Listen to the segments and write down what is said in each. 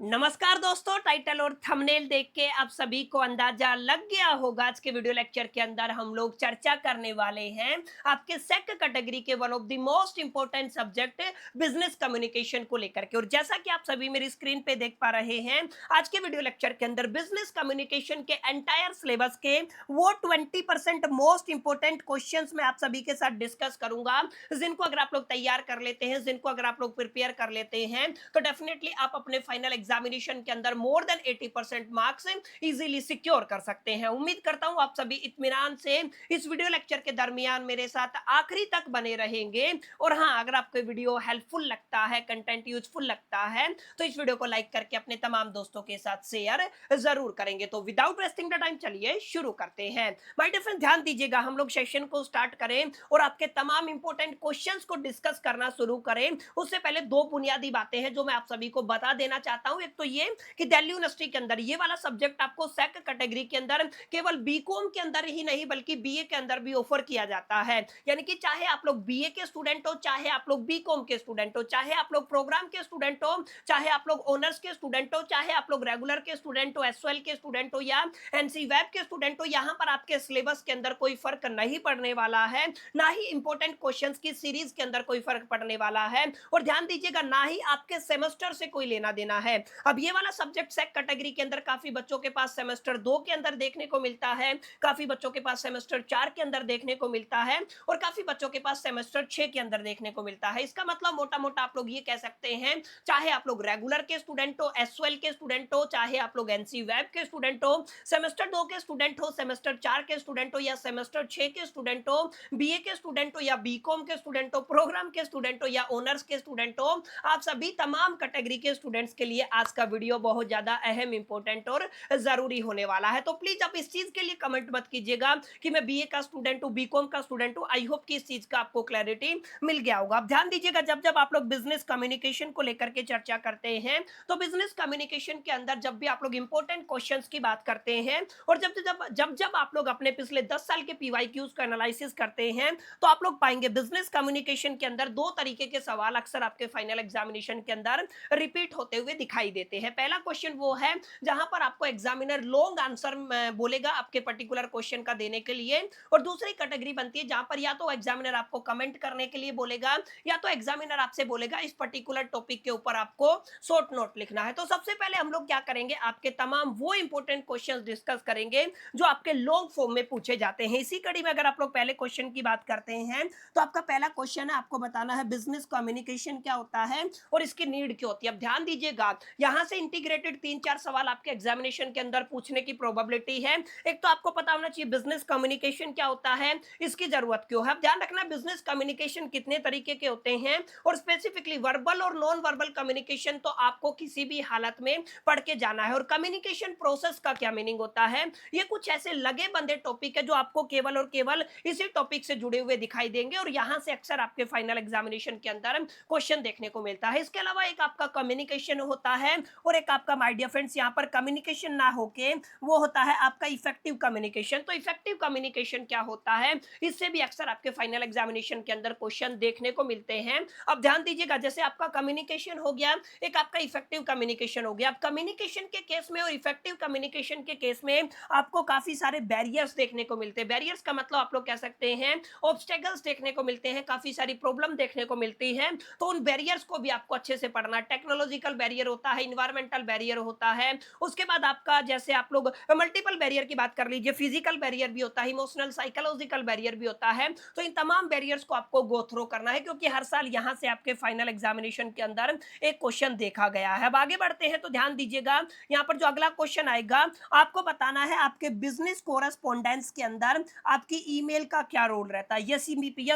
नमस्कार दोस्तों, टाइटल और थंबनेल देख के आप सभी को अंदाजा लग गया होगा। आज के वीडियो लेक्चर के अंदर हम लोग चर्चा करने वाले हैं आपके सेक कैटेगरी के one of the most important subject business communication को लेकर के। और जैसा कि आप सभी मेरी स्क्रीन पे देख पा रहे हैं, आज के वीडियो लेक्चर के अंदर बिजनेस कम्युनिकेशन के एंटायर सिलेबस के वो 20% मोस्ट इंपॉर्टेंट क्वेश्चन मैं आप सभी के साथ डिस्कस करूंगा, जिनको अगर आप लोग तैयार कर लेते हैं, जिनको अगर आप लोग प्रिपेयर कर लेते हैं, तो डेफिनेटली आप अपने फाइनल एग्जामिनेशन के अंदर more than 80% marks easily secure कर सकते हैं। उम्मीद करता हूं आप सभी इत्मीनान से इस वीडियो लेक्चर के दरमियान मेरे साथ आखिरी तक बने रहेंगे। और हाँ, अगर आपको वीडियो हेल्पफुल लगता है, कंटेंट यूजफुल लगता है, तो इस वीडियो को लाइक करके अपने तमाम दोस्तों के साथ शेयर जरूर करेंगे। तो विदाउट वेस्टिंग द टाइम चलिए शुरू करते हैं। माय डियर फ्रेंड, ध्यान दीजिएगा, हम लोग सेशन को स्टार्ट करें और आपके तमाम इंपॉर्टेंट क्वेश्चंस को डिस्कस करना शुरू करें, उससे पहले दो बुनियादी बातें हैं जो मैं आप सभी को बता देना चाहता हूं। एक तो ये कि दिल्ली यूनिवर्सिटी के अंदर ये वाला सब्जेक्ट आपको सेक कैटेगरी के अंदर केवल बीकॉम के अंदर ही नहीं बल्कि बीए के अंदर भी ऑफर किया जाता है। यानी कि चाहे आप लोग बीए के स्टूडेंट हो, चाहे आप लोग बीकॉम के स्टूडेंट हो, चाहे आप लोग प्रोग्राम के स्टूडेंट हो, चाहे आप लोग ऑनर्स के स्टूडेंट हो, चाहे आप लोग रेगुलर के स्टूडेंट हो, एसओएल के स्टूडेंट हो या एनसी वेब के स्टूडेंट हो, यहां पर आपके सिलेबस के अंदर कोई फर्क नहीं पड़ने वाला है, ना ही इंपॉर्टेंट क्वेश्चंस की सीरीज के अंदर कोई फर्क पड़ने वाला है। और ध्यान दीजिएगा, ना ही आपके सेमेस्टर से कोई लेना देना है। अब ये वाला सब्जेक्ट सेक कैटेगरी के अंदर काफी बच्चों के पास सेमेस्टर 2 के अंदर देखने को मिलता है, काफी बच्चों के पास सेमेस्टर 4 के अंदर देखने को मिलता है, और काफी बच्चों के पास सेमेस्टर 6 के अंदर देखने को मिलता है। इसका मतलब मोटा मोटा आप लोग ये कह सकते हैं, चाहे आप लोग रेगुलर के स्टूडेंट हो, एसओएल के स्टूडेंट हो, चाहे आप लोग एनसी वेब के स्टूडेंट हो, सेमेस्टर 2 के स्टूडेंट हो, सेमेस्टर 4 के स्टूडेंट हो या सेमेस्टर 6 के स्टूडेंट हो, बीए के स्टूडेंट हो या बीकॉम के स्टूडेंट हो, प्रोग्राम के स्टूडेंट हो या ऑनर्स के स्टूडेंट हो, आप सभी तमाम कैटेगरी के स्टूडेंट्स के लिए आज का वीडियो बहुत ज्यादा अहम, इंपॉर्टेंट और जरूरी होने वाला है। तो प्लीज आप इस चीज के लिए कमेंट मत कीजिएगा कि मैं बीए का स्टूडेंट हूं, बीकॉम का स्टूडेंट हूं। आई होप कि इस चीज का आपको क्लैरिटी मिल गया होगा। अब ध्यान दीजिएगा, जब जब आप लोग बिजनेस कम्युनिकेशन को लेकर के चर्चा करते हैं, तो बिजनेस कम्युनिकेशन के अंदर जब भी आप लोग इंपॉर्टेंट क्वेश्चंस की बात करते हैं, और जब जब जब जब आप लोग अपने पिछले 10 साल के पीवाईक्यूज का एनालिसिस करते हैं, तो आप लोग पाएंगे बिजनेस कम्युनिकेशन के अंदर दो तरीके के सवाल अक्सर आपके फाइनल एग्जामिनेशन के अंदर रिपीट होते हुए दिखाई देते हैं। पहला क्वेश्चन वो है जहां पर आपको एग्जामिनर लॉन्ग आंसर बोलेगा आपके पर्टिकुलर क्वेश्चन का देने के लिए, और दूसरी कैटेगरी बनती है जहां पर या तो एग्जामिनर आपको कमेंट करने के लिए बोलेगा, या तो एग्जामिनर आपसे बोलेगा इस पर्टिकुलर टॉपिक के ऊपर आपको शॉर्ट नोट लिखना है। तो सबसे पहले हम लोग क्या करेंगे, आपके तमाम वो इंपॉर्टेंट क्वेश्चंस डिस्कस करेंगे जो आपके लॉन्ग फॉर्म में पूछे जाते हैं। इसी कड़ी में अगर आप लोग पहले क्वेश्चन की बात करते हैं, तो आपका पहला क्वेश्चन है, आपको बताना है बिजनेस कम्युनिकेशन क्या होता है और इसकी नीड क्या होती है। अब ध्यान दीजिएगा, यहां से इंटीग्रेटेड 3-4 सवाल आपके एग्जामिनेशन के अंदर पूछने की प्रोबेबिलिटी है। एक तो आपको पता होना चाहिए बिजनेस कम्युनिकेशन क्या होता है, इसकी जरूरत क्यों है। अब ध्यान रखना, बिजनेस कम्युनिकेशन कितने तरीके के होते हैं, और स्पेसिफिकली वर्बल और नॉन वर्बल कम्युनिकेशन तो आपको किसी भी हालत में पढ़ के जाना है। और कम्युनिकेशन प्रोसेस का क्या मीनिंग होता है, ये कुछ ऐसे लगे बंधे टॉपिक है जो आपको केवल और केवल इसी टॉपिक से जुड़े हुए दिखाई देंगे, और यहां से अक्सर आपके फाइनल एग्जामिनेशन के अंदर क्वेश्चन देखने को मिलता है। इसके अलावा एक आपका कम्युनिकेशन होता है, और एक आपका, माय डियर फ्रेंड्स, यहां पर कम्युनिकेशन ना होके वो होता है आपका इफेक्टिव कम्युनिकेशन। तो इफेक्टिव कम्युनिकेशन क्या होता है, इससे भी अक्सर आपके फाइनल एग्जामिनेशन के अंदर क्वेश्चन देखने को मिलते हैं। अब ध्यान दीजिएगा, जैसे आपका कम्युनिकेशन हो गया, एक आपका इफेक्टिव कम्युनिकेशन हो गया। अब कम्युनिकेशन के केस में और इफेक्टिव कम्युनिकेशन के केस में आपको काफी सारे बैरियर्स देखने को मिलते हैं। बैरियर्स का मतलब आप लोग कह सकते हैं ऑब्स्टेकल्स देखने को मिलते हैं, काफी सारी प्रॉब्लम देखने को मिलती है। तो उन बैरियर्स को भी आपको अच्छे से पढ़ना। टेक्नोलॉजिकल बैरियर होता है, इन्वायरमेंटल बैरियर होता है, उसके बाद आपका, जैसे आप लोग मल्टीपल बैरियर की बात कर लीजिए, फिजिकल बैरियर भी होता है, इमोशनल साइकोलॉजिकल बैरियर भी होता है। तो इन तमाम बैरियर्स को आपको गो थ्रू करना है, क्योंकि हर साल यहां से आपके फाइनल एग्जामिनेशन के अंदर एक क्वेश्चन देखा गया है। अब आगे बढ़ते हैं, तो ध्यान दीजिएगा, यहां पर जो अगला क्वेश्चन आएगा, आपको बताना है आपके बिजनेस कोरेस्पोंडेंस के अंदर आपकी ईमेल का क्या रोल रहता है। यस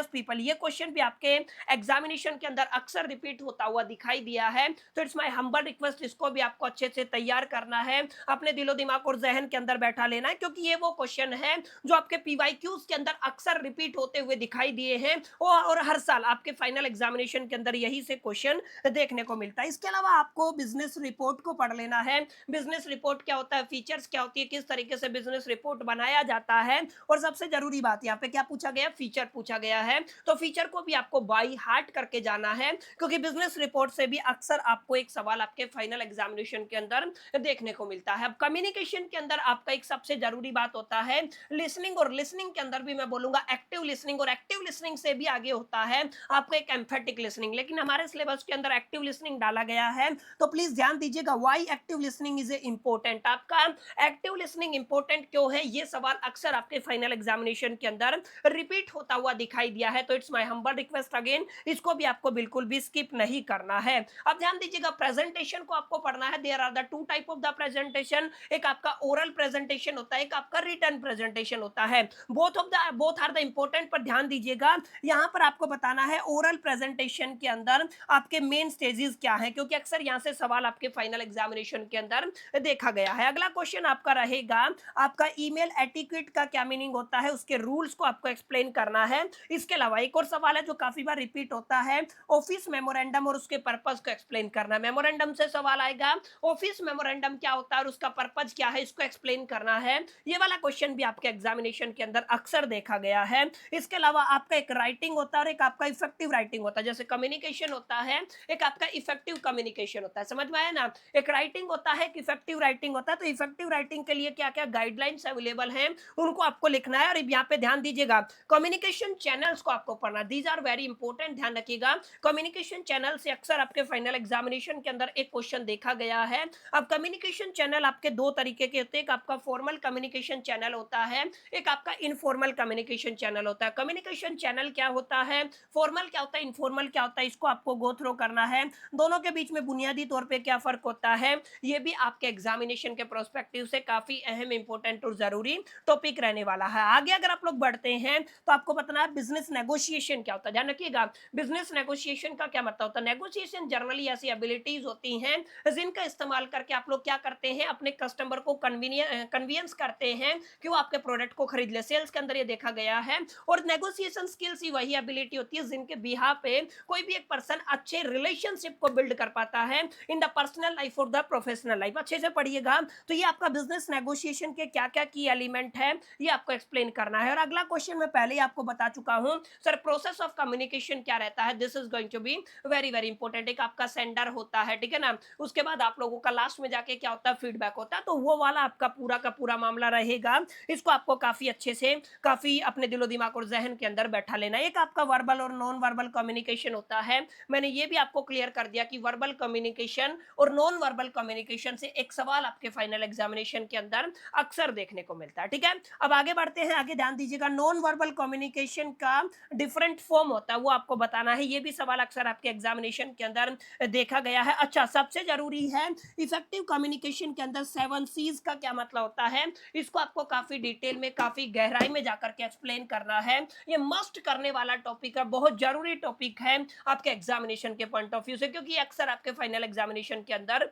पीपल, ये क्वेश्चन भी आपके एग्जामिनेशन के अंदर अक्सर रिपीट होता हुआ दिखाई दिया है। तो इट्स माय हम्बल रिक्वेस्ट, इसको भी आपको अच्छे से तैयार करना है, अपने दिलो दिमाग और जहन के अंदर बैठा लेना है, क्योंकि ये वो क्वेश्चन है जो आपके पीवाईक्यूज के अंदर अक्सर रिपीट होते हुए दिखाई दिए हैं, और हर साल आपके फाइनल एग्जामिनेशन के अंदर यही से क्वेश्चन देखने को मिलता है। इसके अलावा आपको बिजनेस रिपोर्ट को पढ़ लेना है। बिजनेस रिपोर्ट क्या होता है, फीचर्स क्या होती है, किस तरीके से बिजनेस रिपोर्ट बनाया जाता है, और सबसे जरूरी बात यहाँ पे क्या पूछा गया, फीचर पूछा गया है। तो फीचर को भी आपको बाई हार्ट करके जाना है, क्योंकि बिजनेस रिपोर्ट से भी अक्सर आपको एक सवाल आपके फाइनल एग्जामिनेशन के अंदर देखने को मिलता है। अब कम्युनिकेशन के अंदर आपका एक सबसे जरूरी बात होता है लिसनिंग, और लिसनिंग के अंदर भी मैं बोलूंगा एक्टिव लिसनिंग, और एक्टिव लिसनिंग से भी आगे होता है आपका एक एम्फेटिक लिसनिंग, लेकिन हमारे सिलेबस के अंदर एक्टिव लिसनिंग डाला गया है। तो प्लीज ध्यान दीजिएगा, why active listening is important. आपका एक्टिव लिसनिंग इंपॉर्टेंट क्यों है, ये सवाल अक्सर आपके फाइनल एग्जामिनेशन के अंदर रिपीट होता हुआ दिखाई दिया है। तो it's my humble request again, इसको भी आपको बिल्कुल भी स्किप नहीं करना है। अब ध्यान दीजिएगा, प्रेजेंटेशन को आपको पढ़ना है। There are the two type of the presentation, एक आपका ओरल प्रेजेंटेशन होता है, एक आपका रिटन प्रेजेंटेशन होता है। बोथ आर द इंपॉर्टेंट, पर ध्यान दीजिएगा यहां पर आपको बताना है ओरल प्रेजेंटेशन के अंदर आपके मेन स्टेजेस क्या है, क्योंकि अक्सर यहां से सवाल आपके फाइनल एग्जामिनेशन के अंदर देखा गया है। अगला क्वेश्चन आपका रहेगा आपका ईमेल एटिक्वेट का क्या मीनिंग होता है, उसके रूल्स को आपको एक्सप्लेन करना है। इसके अलावा एक और सवाल है जो काफी बार रिपीट होता है, ऑफिस मेमोरेंडम और उसके पर्पस को एक्सप्लेन करना। मेमोरेंडम से सवाल आएगा, ऑफिस मेमोरेंडम क्या होता है और उसका पर्पस क्या है, इसको एक्सप्लेन करना है। ये वाला क्वेश्चन भी आपके एग्जामिनेशन के अंदर अक्सर देखा गया है। इसके अलावा आपका एक राइटिंग होता है और एक आपका इफेक्टिव राइटिंग होता है। जैसे कम्युनिकेशन होता है, एक आपका इफेक्टिव कम्युनिकेशन होता है, समझ में आया ना। एक राइटिंग होता है, एक इफेक्टिव राइटिंग होता है। तो इफेक्टिव राइटिंग के लिए क्या क्या गाइडलाइंस अवेलेबल हैं उनको आपको लिखना है। और यहाँ पे ध्यान दीजिएगा, कम्युनिकेशन चैनल्स को आपको पढ़ना, दीज आर वेरी इंपॉर्टेंट, ध्यान रखिएगा। कम्युनिकेशन चैनल से अक्सर आपके फाइनल एग्जामिनेशन के अंदर एक क्वेश्चन देखा गया है। अब कम्युनिकेशन चैनल आपके दो तरीके के होते हैं, एक आपका फॉर्मल कम्युनिकेशन चैनल होता है, एक आपका इनफॉर्मल कम्युनिकेशन चैनल होता है। कम्युनिकेशन चैनल क्या होता है, फॉर्मल क्या होता है, इनफॉर्मल क्या होता है, इसको आपको गो थ्रू करना है। दोनों के बीच में बुनियादी तौर पे क्या फर्क होता है, ये भी आपके एग्जामिनेशन के प्रोस्पेक्टिव से काफी अहम इंपॉर्टेंट और जरूरी टॉपिक रहने वाला है। आगे अगर आप लोग बढ़ते हैं तो आपको बताना है बिजनेस नेगोशिएशन क्या होता है। ध्यान रखिएगा, बिजनेस नेगोशिएशन का क्या मतलब होता है। नेगोशिएशन जनरली ऐसी एबिलिटीज होती हैं जिनका इस्तेमाल करके आप लोग क्या करते हैं, अपने कस्टमर को कन्वीनियंस करते हैं कि वो आपके प्रोडक्ट को खरीद ले। सेल्स के अंदर ये देखा गया है। और नेगोशिएशन स्किल्स ही वही एबिलिटी होती है जिनके बिहार पे कोई भी एक पर्सन अच्छे रिलेशनशिप को बिल्ड कर पाता है इन द पर्सनल लाइफ और द प्रोफेशनल लाइफ। अच्छे से पढ़िएगा। तो ये आपका बिजनेस नेगोशिएशन के क्या क्या की एलिमेंट है, ये आपको एक्सप्लेन करना है। और अगला क्वेश्चन मैं पहले ही आपको बता चुका हूं सर, प्रोसेस ऑफ कम्युनिकेशन क्या रहता है, this is going to be very very important. एक आपका सेंडर होता है, ठीक है ना, उसके बाद आप लोगों का लास्ट में जाके क्या होता है, फीडबैक होता है। तो वो वाला आपका पूरा का पूरा मामला रहेगा। इसको आपको काफी अच्छे से, काफी अपने दिलो दिमाग और जहन के अंदर बैठा लेना। एक आपका वर्बल और नॉन वर्बल कम्युनिकेशन होता है। मैंने ये भी आपको क्लियर कर दिया कि वर्बल कम्युनिकेशन और नॉन वर्बल कम्युनिकेशन से एक सवाल आपके फाइनल एग्जामिनेशन के अंदर अक्सर देखने को मिलता है, ठीक है। अब आगे बढ़ते हैं, आगे ध्यान दीजिएगा, नॉन वर्बल कम्युनिकेशन का डिफरेंट फॉर्म होता है, वो आपको बताना है। ये भी सवाल अक्सर आपके एग्जामिनेशन के अंदर देखा गया है। अच्छा, सबसे जरूरी है इफेक्टिव कम्युनिकेशन के अंदर 7 C's का क्या मतलब होता है, इसको आपको काफी डिटेल में, काफी गहराई में जाकर के एक्सप्लेन करना है। ये मस्ट करने वाला टॉपिक है, बहुत जरूरी टॉपिक है आपके एग्जामिनेशन के पॉइंट ऑफ व्यू से, क्योंकि अक्सर आपके फाइनल एग्जामिनेशन के अंदर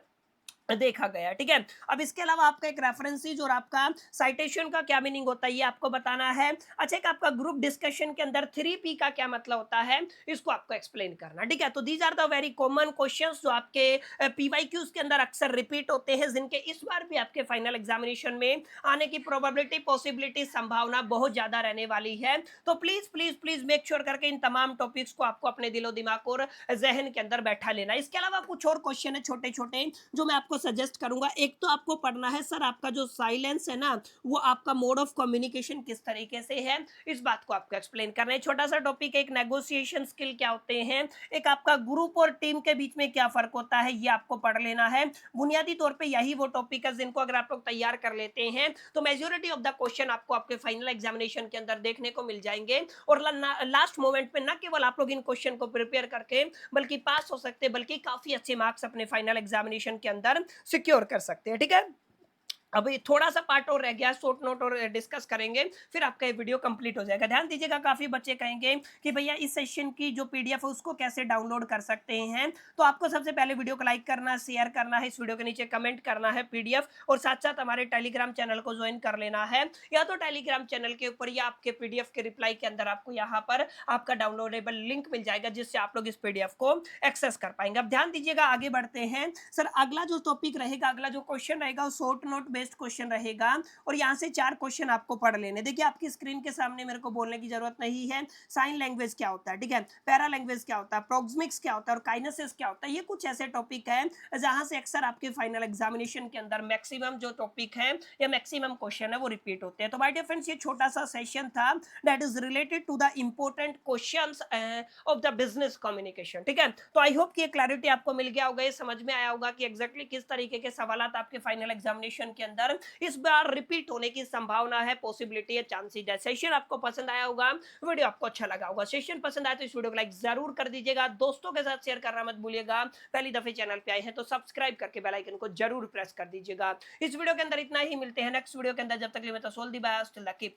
देखा गया, ठीक है। अब इसके अलावा आपका एक रेफरेंसेस और आपका साइटेशन का क्या मीनिंग होता है, ये आपको बताना है। अच्छा, एक आपका ग्रुप डिस्कशन के अंदर 3P का क्या मतलब होता है, इसको आपको एक्सप्लेन करना, ठीक है। तो these are the very common questions जो आपके PYQs के अंदर अक्सर रिपीट होते हैं, जिनके इस बार भी आपके फाइनल एग्जामिनेशन में आने की प्रोबेबिलिटी, पॉसिबिलिटी, संभावना बहुत ज्यादा रहने वाली है। तो please please please make sure करके इन तमाम टॉपिक्स को आपको अपने दिलो दिमाग और जहन के अंदर बैठा लेना। इसके अलावा कुछ और क्वेश्चन है छोटे छोटे जो मैं आपको सजेस्ट करूंगा। एक तो आपको पढ़ना है सर, आपका जो साइलेंस है ना, वो आपका मोड ऑफ कम्युनिकेशन किस तरीके से है, इस बात को आपको एक्सप्लेन करना है। छोटा सा टॉपिक है, एक नेगोशिएशन स्किल क्या होते हैं, एक आपका ग्रुप और टीम के बीच में क्या फर्क होता है, ये आपको पढ़ लेना है। बुनियादी तौर पे यही वो टॉपिक है जिनको अगर आप लोग तैयार कर लेते हैं तो मेजोरिटी ऑफ द क्वेश्चन आपको आपके फाइनल एग्जामिनेशन के अंदर देखने को मिल जाएंगे। और लास्ट मोमेंट पे न केवल आप लोग इन क्वेश्चन को प्रिपेयर करके बल्कि पास हो सकते, बल्कि काफी अच्छे मार्क्स अपने फाइनल एग्जामिनेशन के अंदर सिक्योर कर सकते हैं, ठीक है। अब ये थोड़ा सा पार्ट और रह गया, शॉर्ट नोट और डिस्कस करेंगे, फिर आपका ये वीडियो कंप्लीट हो जाएगा। ध्यान दीजिएगा, काफी बच्चे कहेंगे कि भैया इस सेशन की जो PDF है उसको कैसे डाउनलोड कर सकते हैं। तो आपको सबसे पहले वीडियो को लाइक करना, शेयर करना है, इस वीडियो के नीचे कमेंट करना है PDF, और साथ साथ हमारे टेलीग्राम चैनल को ज्वाइन कर लेना है। या तो टेलीग्राम चैनल के ऊपर या आपके PDF के रिप्लाई के अंदर आपको यहाँ पर आपका डाउनलोडेबल लिंक मिल जाएगा, जिससे आप लोग इस PDF को एक्सेस कर पाएंगे। अब ध्यान दीजिएगा, आगे बढ़ते हैं। सर, अगला जो टॉपिक रहेगा, अगला जो क्वेश्चन रहेगा वो शॉर्ट नोट बेस्ट क्वेश्चन रहेगा और यहाँ से 4 क्वेश्चन आपको पढ़ लेने। देखिए आपकी स्क्रीन के सामने मेरे को बोलने की जरूरत नहीं है साइन लैंग्वेज क्या होता है, ठीक है, पैरा लैंग्वेज क्या होता है, प्रोक्सिमिक्स क्या होता है और काइनेसिस क्या होता है। ये कुछ ऐसे टॉपिक है जहां से अक्सर आपके फाइनल एग्जामिनेशन के अंदर मैक्सिमम जो टॉपिक है या मैक्सिमम क्वेश्चन है वो रिपीट होते हैं। तो माय डियर फ्रेंड्स, ये छोटा सा सेशन था that is related to the important questions of the business communication, ठीक है। तो आई होप कि ये क्लैरिटी आपको मिल गया होगा, ये समझ में आया होगा कि एग्जैक्टली किस तरीके के सवालात आपके फाइनल एग्जामिनेशन के अंदर इस बार रिपीट होने की संभावना है, पॉसिबिलिटी है, चांसेस है। सेशन आपको पसंद आया होगा, वीडियो आपको अच्छा लगा होगा, सेशन पसंद आया तो इस वीडियो को लाइक जरूर कर दीजिएगा, दोस्तों के साथ शेयर करना मत भूलिएगा। पहली दफे चैनल पे आए हैं तो सब्सक्राइब करके बेल आइकन को जरूर प्रेस कर दीजिएगा। इस वीडियो के अंदर इतना ही, मिलते हैं नेक्स्ट वीडियो के अंदर। जब तक के लिए मैं तो सोल दी बाय, स्टिल द कीप